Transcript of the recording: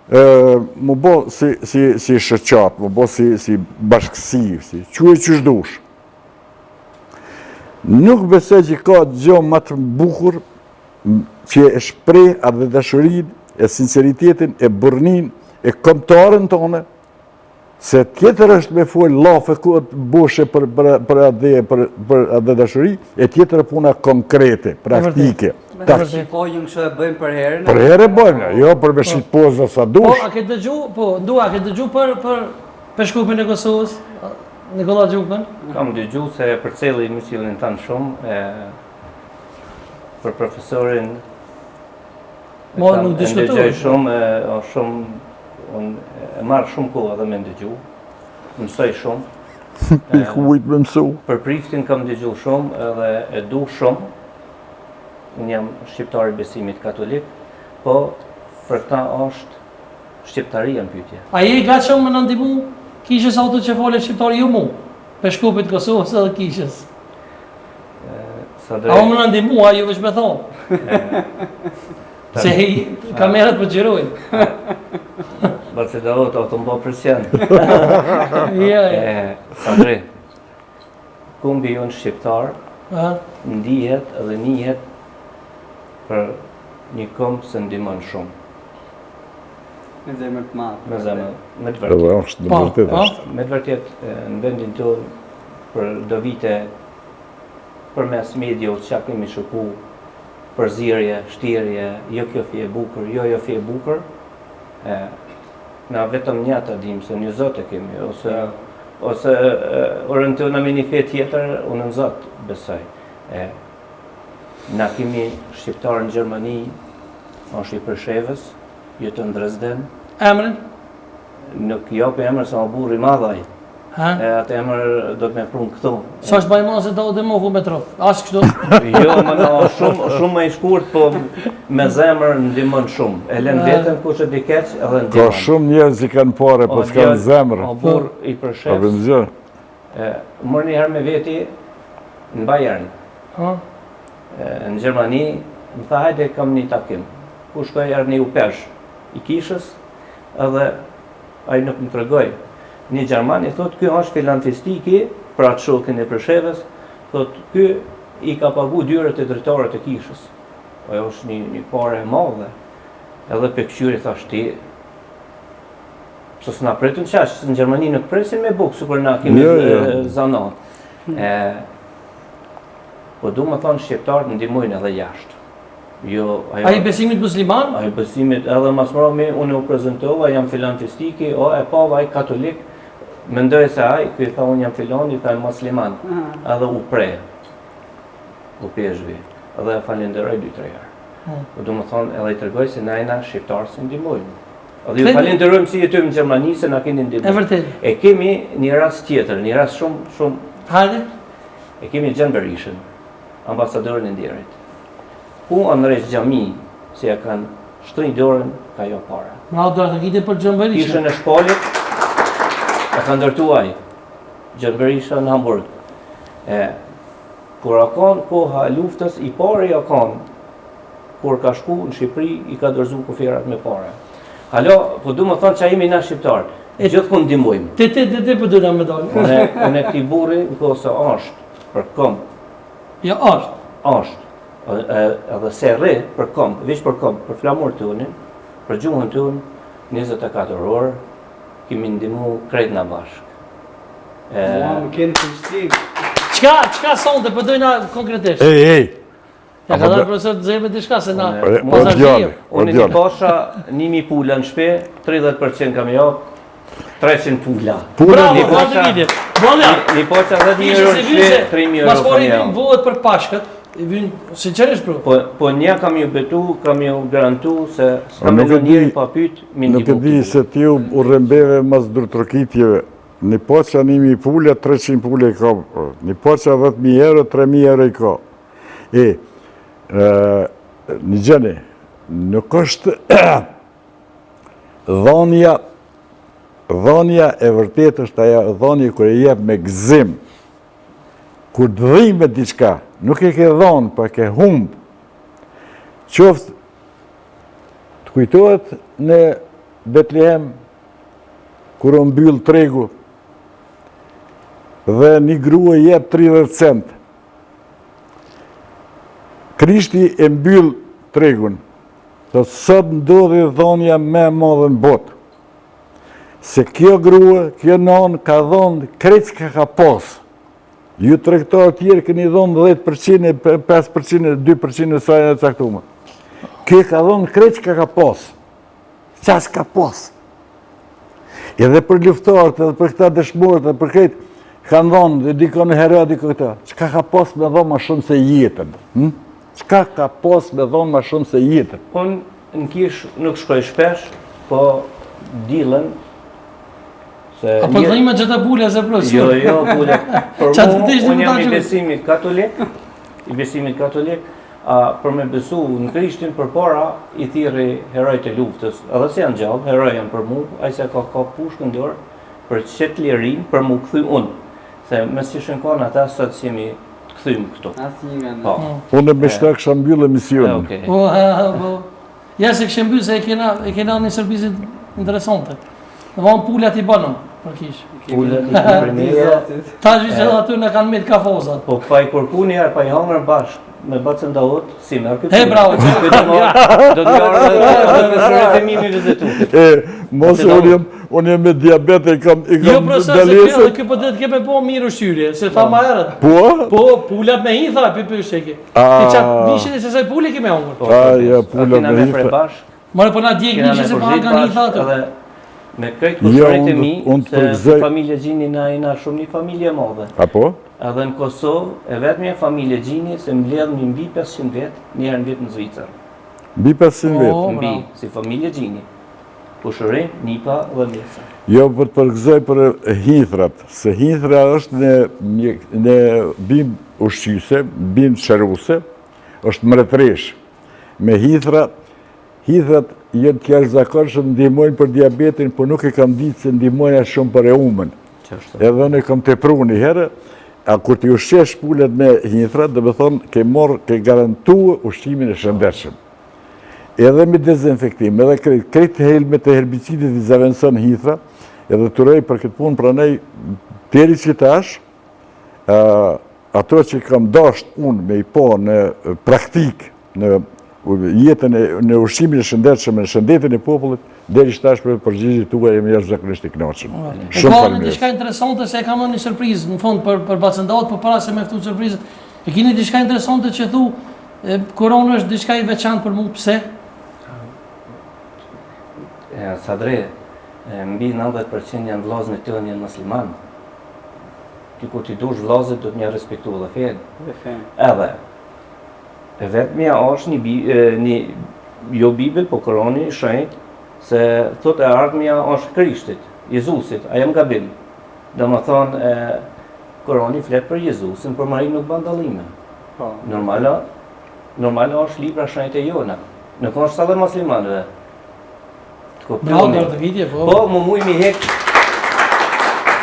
më bo si shëqat, më bo si bashkësi, si quaj që shdush. Nuk besoj që ka gjë më të bukur që e shpreh atë dashurin, e sinceritetin, e burnin, e kombëtarën tonë, se tjetër është me fol lafe ku të boshe për atë dashuri, e tjetër e puna konkrete, praktike. Po ju kështu e bëjmë për herën? Për herë e bëjmë, jo për me shqit poza sa dush. Po, a ke dëgju për Shkupin e Kosovës, Nikola Gjukën? Kam dëgju se për cili misionin tanë shumë, për profesorin Nuk diskutuar. E marrë shumë kohë edhe me ndëgju, mësoj shumë. Kujt me mësu. Për Priftin kam dëgju shumë edhe e du shumë. Unë jam shqiptar i besimit katolik, po për këta është shqiptaria në pyetje. A je gatshëm me në ndihmu kishës auto që fole shqiptar ju mu? Për Shkupit Kosovës edhe kishës? A më në ndihmu, a ju veç me thonë? Se kamerat për gjirojnë. Bërë da të më bo presion. Ja. Sadri, kumbi ju në shqiptar, ndihet edhe njihet për një këmbë se ndihmon shumë. Me zemër të madhe. Me zemër, me të vërtet. Me të vërtet, në vendin tonë, për do vite, për mes medios që kemi shëpu, përzirje, shtirje, jo kjo fje bukur, jo fje bukur, na vetëm një të dim se një zotë kemi, ose orientojnë me një fe tjetër, unë në zotë besoj. Na kemi shqiptarë në Gjermani, është i Përshevës, jetë në Dresden. Emrin? Nuk jo për emër sa më burri madhaj. Atë emër do të me prunë këtu. Sa është bajmon se do të mohu me tropë? Ashtë kështu? Jo, shumë më i shkurt, po me zemër ndihmon shumë. E lën vetën ku që di keq, edhe ndihmon. Ka shumë njerëz që kanë pare, po s'kanë zemër. O burr i Përshevës. Mërë një herë me veti në Bayern. Në Gjermani, më tha hajde kam një takim. Ku shkoj erë një upesh i kishës, edhe ai nuk më tregoj. Një Gjerman i thot, kjo është filantistiki, pra të shokin e Përshevës, thot, kjo i ka pagu dyrët e drejtarët e kishës. Ajo është një pare e madhe. Edhe për këqyri thash ti, pëse s'na pretën qash, në Gjermani nuk presin me bukë, super na kemi zanat. Po du më thonë shqiptarët ndihmojnë edhe jashtë. A i besimit musliman? A i besimit edhe mas mërëmi, unë u prezentova, jam filantistiki, e pava i katolik, mendoj se aj, këj tha unë jam filoni, tha musliman, edhe u prej, u peshvi, edhe e falenderoj 2-3 herë. Po du më thonë, edhe i tërgoj se najna shqiptarë se ndihmojnë. Edhe ju falenderojmë si jetojmë në Gjermani, se na keni ndihmojnë. E vërtet. E kemi një rast tjetër, një rast shumë... Hajde? E kemi Gjen Berishën, ambasadorin e Ndjerit. Ku Andres Gjami, se ja kanë shtrinj dorën, ka jo para. Pra, do të kite për Gjen Berishën? Kishën e shpallit, e ka ndërtuaj, Gjen Berisha në Hamburg. Kur a kanë koha luftës, i pare ja kanë, kur ka shku në Shqipëri, i ka dërzu kufirat me pare. Halo, po du më thonë që a jemi na shqiptarë, gjithë ku ndihmojmë. Te për dëna me dalë. Unë e këti burri, në kohë se është, për këmë. Ja, është. Është. Edhe se rre për këmë, vish për këmë, për flamur të unin, për gjuhën të unë, 24 orë, kemi ndihmu krejt në bashkë. Më kënë të shqip. Qka sonde, për dojna konkretisht? Ej! Ja ka dalë profesor të zeme të shka, se na... Unë një pasha 1000 pula në shpe, 30% kam javë, 300 pula. Bravo, vazhë vidje. Një pasha 10.000 euro në shpe, 3.000 euro kam javë. Mas vohet për pashkët, sinqerisht bro. Po një kam ju betu, kam ju garantu se s'kam e në njëri pa pyt, mi Nuk e di se ti u rrëmbeve mas dërtrokitjeve. Një poqa 1000 pula, 300 pula i ka. Një poqa 10.000 euro, 3.000 euro i ka. Një gjeni, nuk është dhanja e vërtet është aja dhanja kër e jep me gëzim. Kur dhim me diçka, nuk e ke dhanë, pa ke humbë. Qoftë të kujtohet në Betlehem, kur o mbyll tregu, dhe një grua jep 30 cent. Krishti e mbyll tregun, të sot ndodhi dhonja me madhe në botë. Se kjo grua, kjo non ka dhonë krejt ka pas. Ju tregtarë tjerë këni dhonë 10%, 5%, 2% e sajnë e caktume. Kjo ka dhonë krejt ka pas. Qas ka pas. Edhe për luftarët, edhe për këta dëshmorët, edhe për krejt, kanë dhonë, dhe diko në hera, diko këta, qka ka pas me dhonë ma shumë se jetën? Qka ka pas me dhonë ma shumë se jetën? Unë në kish nuk shkoj shpesh, po dilën, se... Apo të dhejme gjitha pule, se profesor? Jo, pule. Për mu, unë jam i besimit katolik, për me besu në Krishtin për para, i thiri herojt e luftës. Edhe se janë gjallë, heroj janë për mu, a i se ka pushkën dorë, për qëtë lirin, për mu këthy unë. Se mes që shënkon ata, sot që jemi të këthym këtu. Asë një nga në. Unë e beshta kësha mbyllë emisionin. Ja se kështë mbyllë, se e kena një sërpizit interesante. Dhe vonë pullat i banëm, për kishë. Pullat i përmija. Ta gjithë që aty në kanë mitë kafozat. Po pa i kërku njerë, pa i hangër bashkë. Me bacën da hotë, si me arkëtë. He, bravo, që do të jarë dhe mësërit e mi me vizitu. Mos unë jem me diabete, i kam jo, profesor, se kjo dhe kjo për të keme po mirë ushqyrje, se tha ma erët. Po? Po, pullat me hi, tha, për sheki. Ti qatë vishin e se saj pulli kime ongër. Ja, pullat me hi. Mare, po na djek vishin se pa nga një tha të. Me krejtë kushërit e mi, se familje Gjini na i na shumë një familje madhe. Apo? Edhe në Kosovë, e vetëmja familje Gjini, se mbledh një mbi 500 vetë, njerë në vetë në Zvicër. Mbi 500 vetë? Mbi, si familje Gjini. Kushërit, Nipa dhe Mesa. Jo, për të përgëzoj për hinthrat, se hinthra është në bim ushqyse, bim shëruse, është mretresh. Me hinthrat jenë kjashtë zakonshëm ndihmojnë për diabetin, por nuk e kam ditë se ndihmojnë ashtë shumë për e umën. Edhe në kam të pru një herë, a kur t'i ushqesh pullet me hinthrat, dhe me thonë, ke garantua ushqimin e shëndetshëm. Edhe me dezinfektim, edhe krejt helmet e herbicidit i zavenson hinthra, edhe të rej për këtë punë pranej, teri që tash, ato që kam dasht unë me i po në praktik, në jetën në ushqimin e shëndetshëm, në shëndetin e popullit, deri shtash për përgjigjit tuaj jemi jashtëzakonisht i kënaqur. E ka në diçka interesante se e kam një surprizë, në fund për bacendaut, për para se me ftu surprizët. E keni diçka interesante që thu, korona është diçka i veçantë për mu, pse? Sadre, mbi 90% janë vllazën e tënë janë musliman. Ti kur ti dush vllazët do të më respektu dhe fen. Edhe e vetëmja është një jo Bibel, po Korani i shenjtë, se thot e ardhmja është Krishtit, Jezusit, a jam gabim. Dhe më thonë, Korani flet për Jezusin, për Marin nuk ban dallime. Normala është libra shenjtë e jona. Nuk është sa dhe muslimanëve. Po, mu muj mi hek